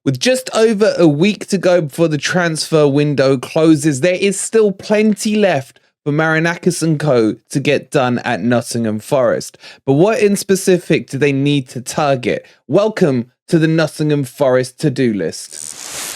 With just over a week to go before the transfer window closes, there is still plenty left for Marinakis and co to get done at Nottingham Forest. But what in specific do they need to target? Welcome to the Nottingham Forest to-do list.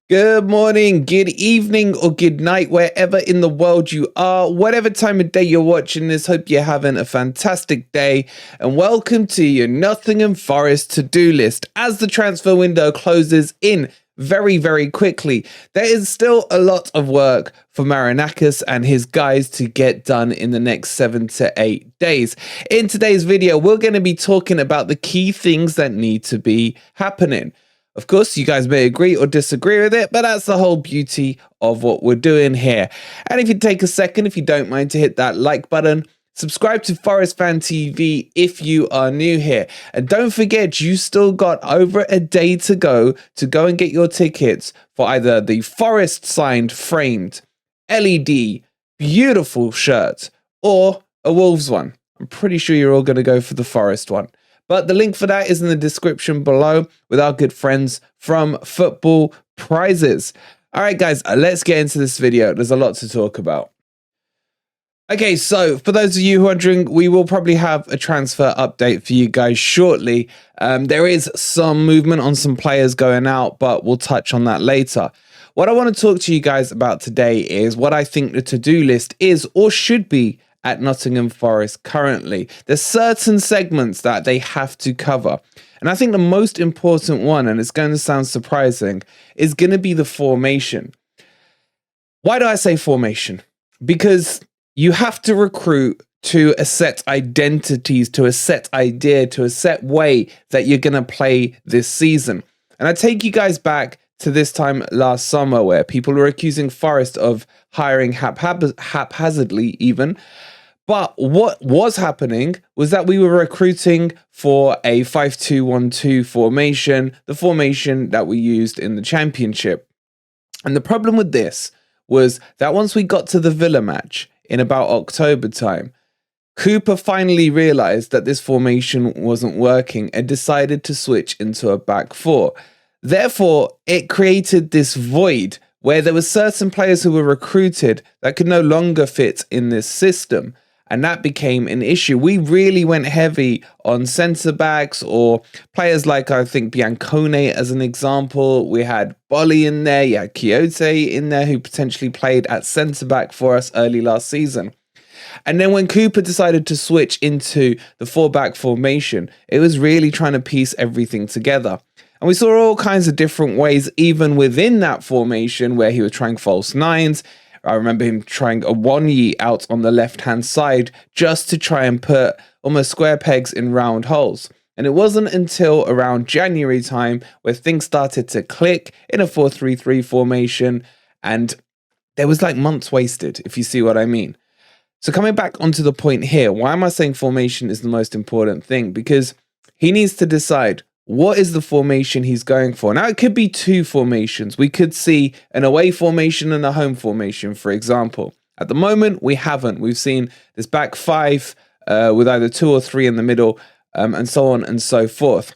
Good morning, good evening, or good night, wherever in the world you are. Whatever time of day you're watching this, hope you're having a fantastic day. And welcome to your Nottingham Forest to-do list. As the transfer window closes in very, very quickly, there is still a lot of work for Marinakis and his guys to get done in the next 7 to 8 days. In today's video, we're going to be talking about the key things that need to be happening. Of course, you guys may agree or disagree with it, but that's the whole beauty of what we're doing here. And if you take a second, if you don't mind, to hit that like button, subscribe to Forest Fan TV if you are new here. And don't forget, you still got over a day to go and get your tickets for either the Forest signed framed LED beautiful shirt or a Wolves one. I'm pretty sure you're all going to go for the Forest one. But the link for that is in the description below with our good friends from Football Prizes. All right, guys, let's get into this video. There's a lot to talk about. Okay, so for those of you who are wondering, we will probably have a transfer update for you guys shortly. There is some movement on some players going out, but we'll touch on that later. What I want to talk to you guys about today is what I think the to-do list is or should be at Nottingham Forest currently. There's certain segments that they have to cover. And I think the most important one, and it's going to sound surprising, is going to be the formation. Why do I say formation? Because you have to recruit to a set identities, to a set idea, to a set way that you're going to play this season. And I take you guys back to this time last summer where people were accusing Forest of hiring haphazardly even. But what was happening was that we were recruiting for a 5-2-1-2 formation, the formation that we used in the championship. And the problem with this was that once we got to the Villa match in about October time, Cooper finally realized that this formation wasn't working and decided to switch into a back four. Therefore, it created this void where there were certain players who were recruited that could no longer fit in this system. And that became an issue. We really went heavy on centre-backs or players like, I think, Biancone as an example. We had Bolly in there. You had Quixote in there who potentially played at centre-back for us early last season. And then when Cooper decided to switch into the 4-back formation, it was really trying to piece everything together. And we saw all kinds of different ways, even within that formation, where he was trying false nines. I remember him trying a Wanyi out on the left-hand side just to try and put almost square pegs in round holes. And it wasn't until around January time where things started to click in a 4-3-3 formation. And there was like months wasted, if you see what I mean. So coming back onto the point here, why am I saying formation is the most important thing? Because he needs to decide what is the formation he's going for. Now, it could be two formations. We could see an away formation and a home formation, for example. At the moment, we haven't. We've seen this back five with either 2 or 3 in the middle and so on and so forth.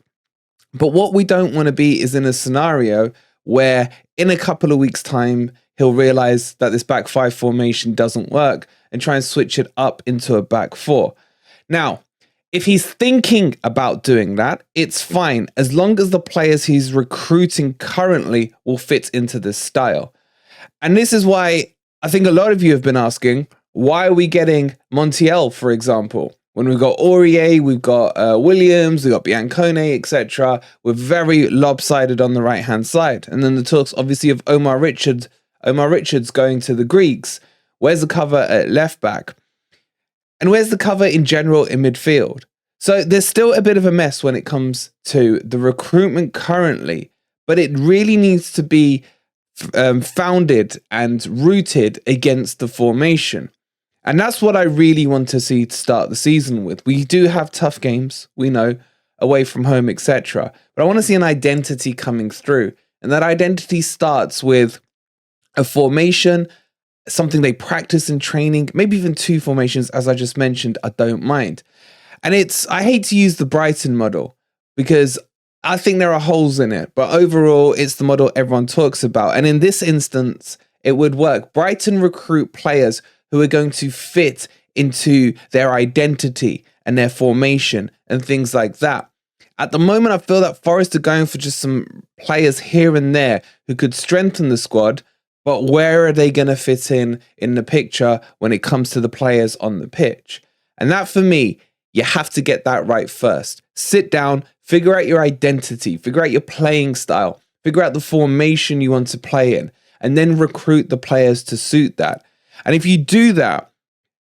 But what we don't want to be is in a scenario where in a couple of weeks' time, he'll realize that this back 5 formation doesn't work and try and switch it up into a back 4. Now, if he's thinking about doing that, it's fine, as long as the players he's recruiting currently will fit into this style. And this is why I think a lot of you have been asking, why are we getting Montiel, for example? When we've got Aurier, we've got Williams, we've got Biancone, etc. We're very lopsided on the right-hand side. And then the talks, obviously, of Omar Richards going to the Greeks. Where's the cover at left back? And where's the cover in general in midfield? So there's still a bit of a mess when it comes to the recruitment currently, but it really needs to be founded and rooted against the formation. And that's what I really want to see to start the season with. We do have tough games, we know, away from home, etc. But I want to see an identity coming through. And that identity starts with a formation, something they practice in training, maybe even 2 formations, as I just mentioned, I don't mind. And I hate to use the Brighton model because I think there are holes in it, but overall, it's the model everyone talks about. And in this instance, it would work. Brighton recruit players who are going to fit into their identity and their formation and things like that. At the moment, I feel that Forest are going for just some players here and there who could strengthen the squad, but where are they going to fit in the picture when it comes to the players on the pitch? And that, for me, you have to get that right first. Sit down, figure out your identity, figure out your playing style, figure out the formation you want to play in, and then recruit the players to suit that. And if you do that,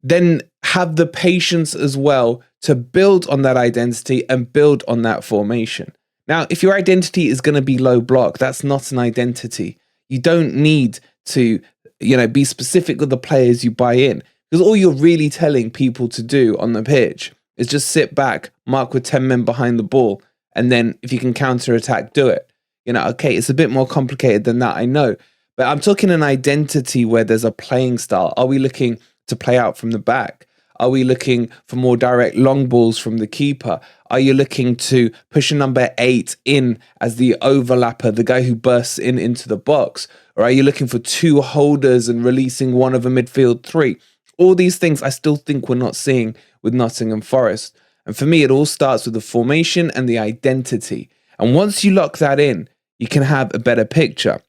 then have the patience as well to build on that identity and build on that formation. Now, if your identity is going to be low block, that's not an identity. You don't need to, be specific with the players you buy in, because all you're really telling people to do on the pitch is just sit back, mark with 10 men behind the ball, and then if you can counter-attack, do it. Okay, it's a bit more complicated than that, I know. But I'm talking an identity where there's a playing style. Are we looking to play out from the back? Are we looking for more direct long balls from the keeper? Are you looking to push a number 8 in as the overlapper, the guy who bursts into the box? Or are you looking for 2 holders and releasing one of a midfield 3? All these things I still think we're not seeing with Nottingham Forest. And for me, it all starts with the formation and the identity. And once you lock that in, you can have a better picture.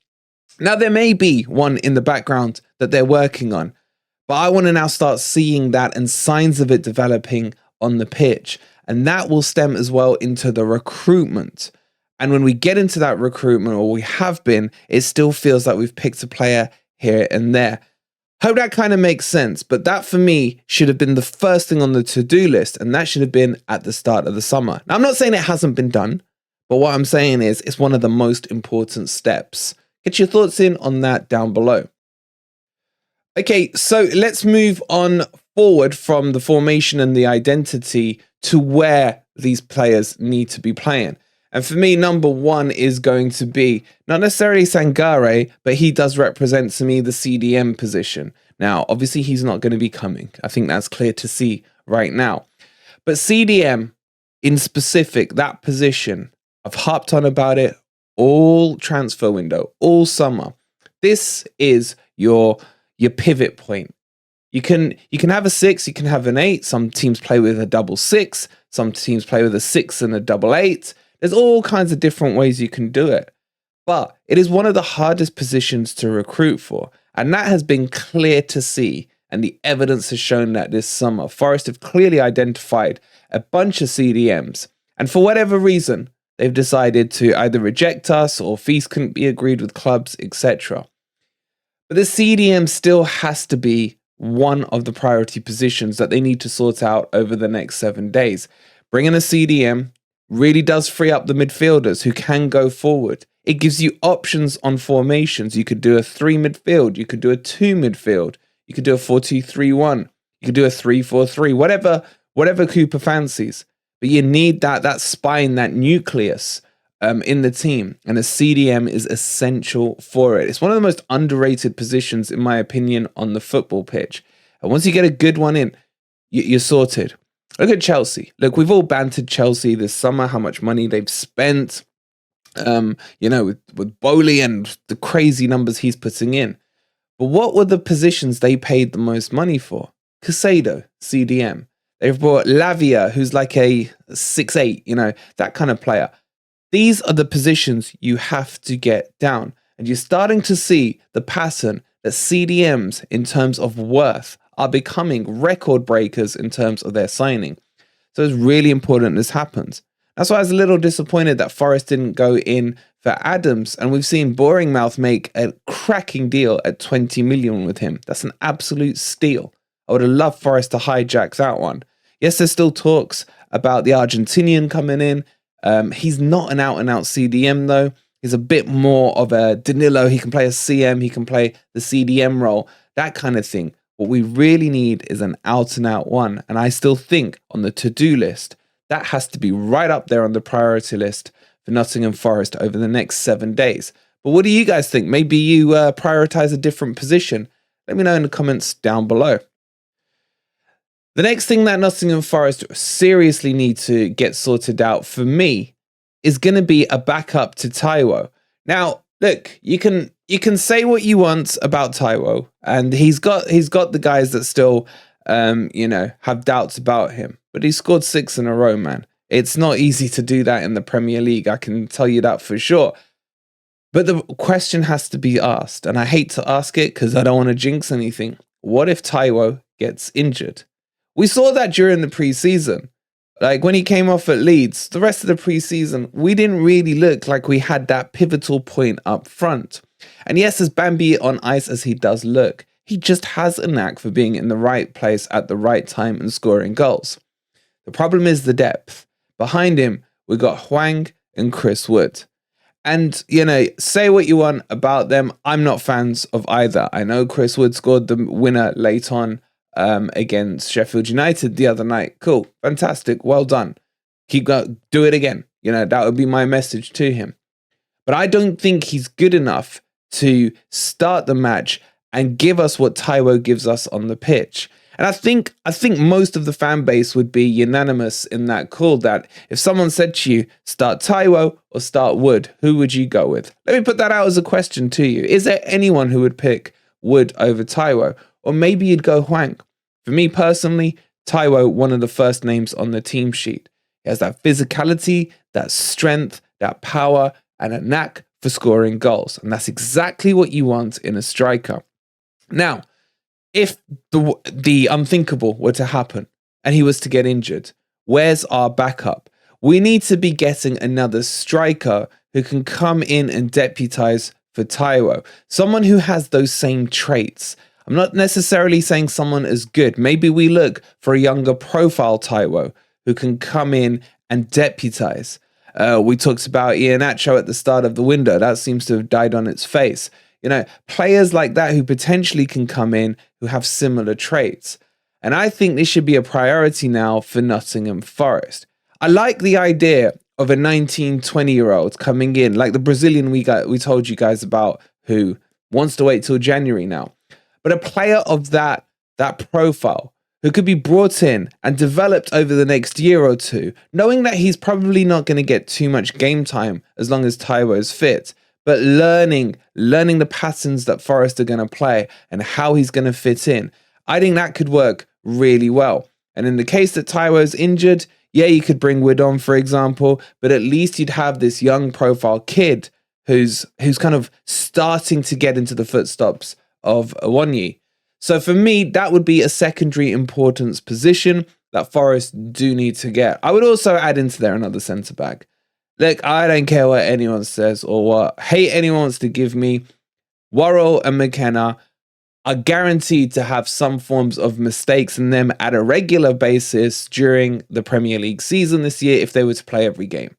Now, there may be one in the background that they're working on, but I want to now start seeing that and signs of it developing on the pitch. And that will stem as well into the recruitment. And when we get into that recruitment, or we have been, it still feels like we've picked a player here and there. Hope that kind of makes sense, but that for me should have been the first thing on the to-do list, and that should have been at the start of the summer. Now, I'm not saying it hasn't been done, but what I'm saying is it's one of the most important steps. Get your thoughts in on that down below. Okay, so let's move on forward from the formation and the identity to where these players need to be playing. And for me, number 1 is going to be not necessarily Sangare, but he does represent to me the CDM position. Now, obviously, he's not going to be coming. I think that's clear to see right now. But CDM, in specific, that position, I've harped on about it all transfer window, all summer. This is your pivot point. You can have a 6, you can have an 8. Some teams play with a double 6. Some teams play with a 6 and a double 8. There's all kinds of different ways you can do it. But it is one of the hardest positions to recruit for. And that has been clear to see. And the evidence has shown that this summer. Forest have clearly identified a bunch of CDMs. And for whatever reason, they've decided to either reject us or fees couldn't be agreed with clubs, etc. But the CDM still has to be one of the priority positions that they need to sort out over the next 7 days. Bringing a CDM really does free up the midfielders who can go forward. It gives you options on formations. You could do a 3 midfield. You could do a 2 midfield. You could do a 4-2-3-1. You could do a 3-4-3, whatever Cooper fancies. But you need that spine, that nucleus in the team. And a CDM is essential for it. It's one of the most underrated positions, in my opinion, on the football pitch. And once you get a good one in, you're sorted. Look at Chelsea. Look, we've all bantered Chelsea this summer, how much money they've spent, with Bowley and the crazy numbers he's putting in. But what were the positions they paid the most money for? Casado, CDM. They've brought Lavia, who's like a 6'8", that kind of player. These are the positions you have to get down. And you're starting to see the pattern that CDMs, in terms of worth, are becoming record breakers in terms of their signing. So it's really important this happens. That's why I was a little disappointed that Forest didn't go in for Adams, and we've seen Boringmouth make a cracking deal at 20 million with him. That's an absolute steal. I would have loved Forest to hijack that one. Yes, there's still talks about the Argentinian coming in. He's not an out-and-out CDM though. He's a bit more of a Danilo. He can play a CM. He can play the CDM role, that kind of thing. What we really need is an out-and-out one. And I still think on the to-do list, that has to be right up there on the priority list for Nottingham Forest over the next 7 days. But what do you guys think? Maybe you prioritize a different position. Let me know in the comments down below. The next thing that Nottingham Forest seriously need to get sorted out for me is going to be a backup to Taiwo. Now, look, you can say what you want about Taiwo, and he's got the guys that still have doubts about him, but he scored 6 in a row, man. It's not easy to do that in the Premier League, I can tell you that for sure. But the question has to be asked, and I hate to ask it because I don't want to jinx anything. What if Taiwo gets injured? We saw that during the preseason. Like when he came off at Leeds, the rest of the preseason, we didn't really look like we had that pivotal point up front. And yes, as Bambi on ice as he does look, he just has a knack for being in the right place at the right time and scoring goals. The problem is the depth. Behind him, we got Hwang and Chris Wood. And, say what you want about them. I'm not fans of either. I know Chris Wood scored the winner late on against Sheffield United the other night. Cool. Fantastic. Well done. Keep going. Do it again. That would be my message to him. But I don't think he's good enough to start the match and give us what Taiwo gives us on the pitch. And I think most of the fan base would be unanimous in that call that if someone said to you, start Taiwo or start Wood, who would you go with? Let me put that out as a question to you. Is there anyone who would pick Wood over Taiwo? Or maybe you'd go Hwang? For me personally, Taiwo, one of the first names on the team sheet. He has that physicality, that strength, that power, and a knack for scoring goals. And that's exactly what you want in a striker. Now, if the unthinkable were to happen and he was to get injured, where's our backup? We need to be getting another striker who can come in and deputize for Taiwo. Someone who has those same traits. I'm not necessarily saying someone as good. Maybe we look for a younger profile Taiwo who can come in and deputize. We talked about Iheanacho at the start of the window. That seems to have died on its face. Players like that who potentially can come in who have similar traits. And I think this should be a priority now for Nottingham Forest. I like the idea of a 19, 20-year-old coming in, like the Brazilian we told you guys about, who wants to wait till January now. But a player of that profile who could be brought in and developed over the next year or two, knowing that he's probably not going to get too much game time as long as Taiwo's fit, but learning the patterns that Forest are going to play and how he's going to fit in. I think that could work really well. And in the case that Taiwo's injured, yeah, you could bring Wood on, for example, but at least you'd have this young profile kid who's kind of starting to get into the footsteps of Awoniyi. So for me, that would be a secondary importance position that Forest do need to get. I would also add into there another centre-back. Look, I don't care what anyone says or what hate anyone wants to give me. Worrell and McKenna are guaranteed to have some forms of mistakes in them at a regular basis during the Premier League season this year if they were to play every game.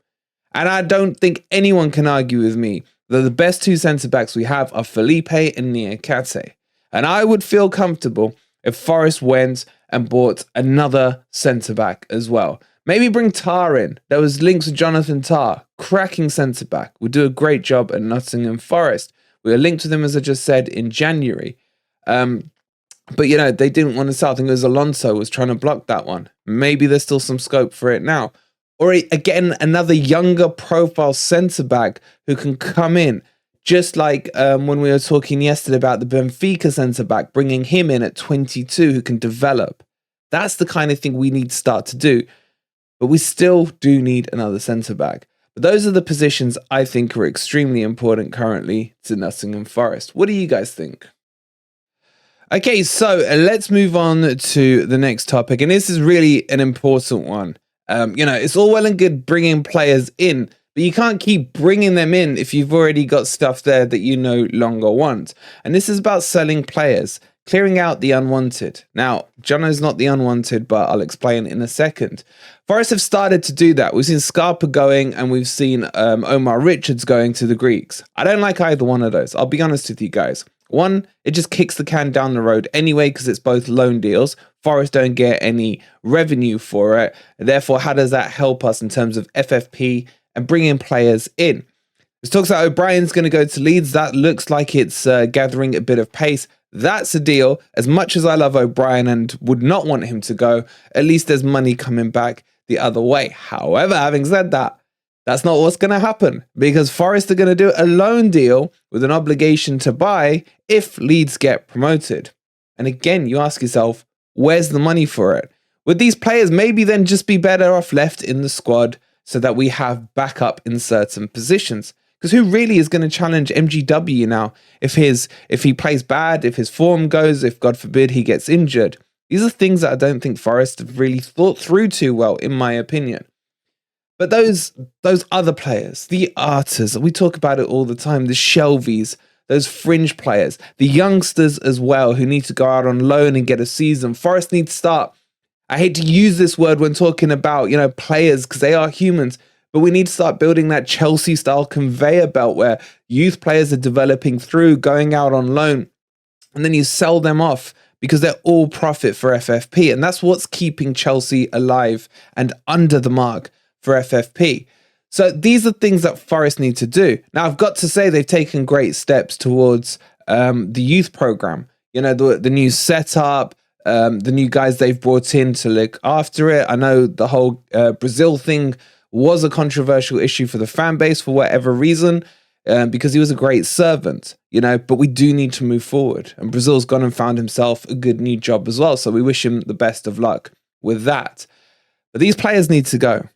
And I don't think anyone can argue with me that the best two centre-backs we have are Felipe and Niakate. And I would feel comfortable if Forest went and bought another centre-back as well. Maybe bring Tar in. There was links with Jonathan Tar, cracking centre-back. Would do a great job at Nottingham Forest. We were linked with him, as I just said, in January. But, they didn't want to sell. I think it was Alonso was trying to block that one. Maybe there's still some scope for it now. Or again, another younger profile centre-back who can come in. Just like when we were talking yesterday about the Benfica centre-back, bringing him in at 22 who can develop. That's the kind of thing we need to start to do. But we still do need another centre-back. But those are the positions I think are extremely important currently to Nottingham Forest. What do you guys think? Okay, so let's move on to the next topic. And this is really an important one. It's all well and good bringing players in, but you can't keep bringing them in if you've already got stuff there that you no longer want. And this is about selling players, clearing out the unwanted. Now, Jono's not the unwanted, but I'll explain in a second. Forest have started to do that. We've seen Scarpa going and we've seen Omar Richards going to the Greeks. I don't like either one of those. I'll be honest with you guys. One, it just kicks the can down the road anyway because it's both loan deals. Forest don't get any revenue for it. Therefore, how does that help us in terms of FFP and bringing players in? There's talks that O'Brien's going to go to Leeds. That looks like it's gathering a bit of pace. That's a deal. As much as I love O'Brien and would not want him to go, at least there's money coming back the other way. However, having said that, that's not what's going to happen, because Forest are going to do a loan deal with an obligation to buy if Leeds get promoted. And again, you ask yourself, where's the money for it? Would these players maybe then just be better off left in the squad so that we have backup in certain positions? Because who really is going to challenge MGW now if he plays bad, if his form goes, if God forbid he gets injured? These are things that I don't think Forest have really thought through too well, in my opinion. But those other players, the Arters, we talk about it all the time, the Shelvies, those fringe players, the youngsters as well who need to go out on loan and get a season. Forest need to start, I hate to use this word when talking about, players, because they are humans, but we need to start building that Chelsea-style conveyor belt where youth players are developing through, going out on loan, and then you sell them off because they're all profit for FFP. And that's what's keeping Chelsea alive and under the mark for FFP. So these are things that Forest need to do. Now, I've got to say they've taken great steps towards the youth program. The new setup, the new guys they've brought in to look after it. I know the whole Brazil thing was a controversial issue for the fan base for whatever reason, because he was a great servant, but we do need to move forward. And Brazil's gone and found himself a good new job as well. So we wish him the best of luck with that. But these players need to go.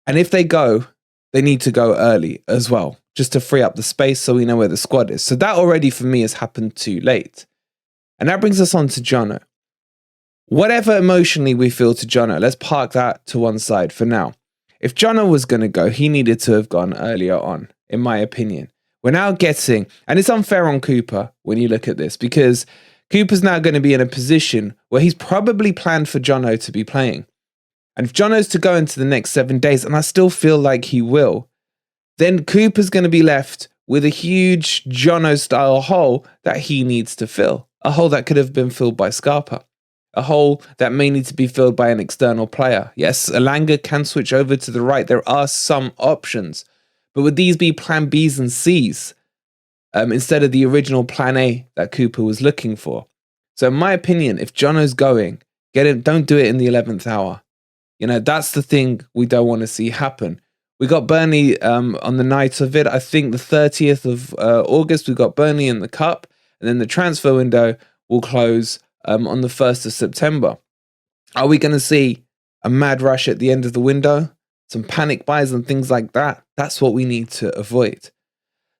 And if they go, they need to go early as well, just to free up the space so we know where the squad is. So that already for me has happened too late. And that brings us on to Jono. Whatever emotionally we feel to Jono, let's park that to one side for now. If Jono was going to go, he needed to have gone earlier on, in my opinion. We're now getting, and it's unfair on Cooper when you look at this, because Cooper's now going to be in a position where he's probably planned for Jono to be playing. And if Jono's to go into the next 7 days, and I still feel like he will, then Cooper's going to be left with a huge Jono-style hole that he needs to fill. A hole that could have been filled by Scarpa. A hole that may need to be filled by an external player. Yes, Elanga can switch over to the right. There are some options. But would these be plan Bs and Cs instead of the original plan A that Cooper was looking for? So in my opinion, if Jono's going, get him. Don't do it in the 11th hour. That's the thing we don't want to see happen. We got Burnley on the night of it. I think the 30th of August, we got Burnley in the Cup. And then the transfer window will close on the 1st of September. Are we going to see a mad rush at the end of the window? Some panic buys and things like that? That's what we need to avoid.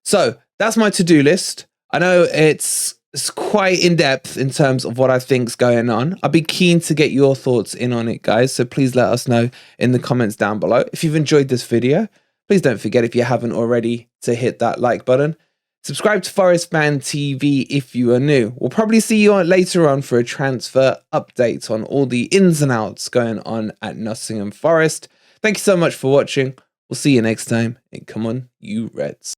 So that's my to-do list. I know it's quite in-depth in terms of what I think's going on. I'd be keen to get your thoughts in on it, guys. So please let us know in the comments down below. If you've enjoyed this video, please don't forget, if you haven't already, to hit that like button. Subscribe to Forest Fan TV if you are new. We'll probably see you later on for a transfer update on all the ins and outs going on at Nottingham Forest. Thank you so much for watching. We'll see you next time. And come on, you Reds.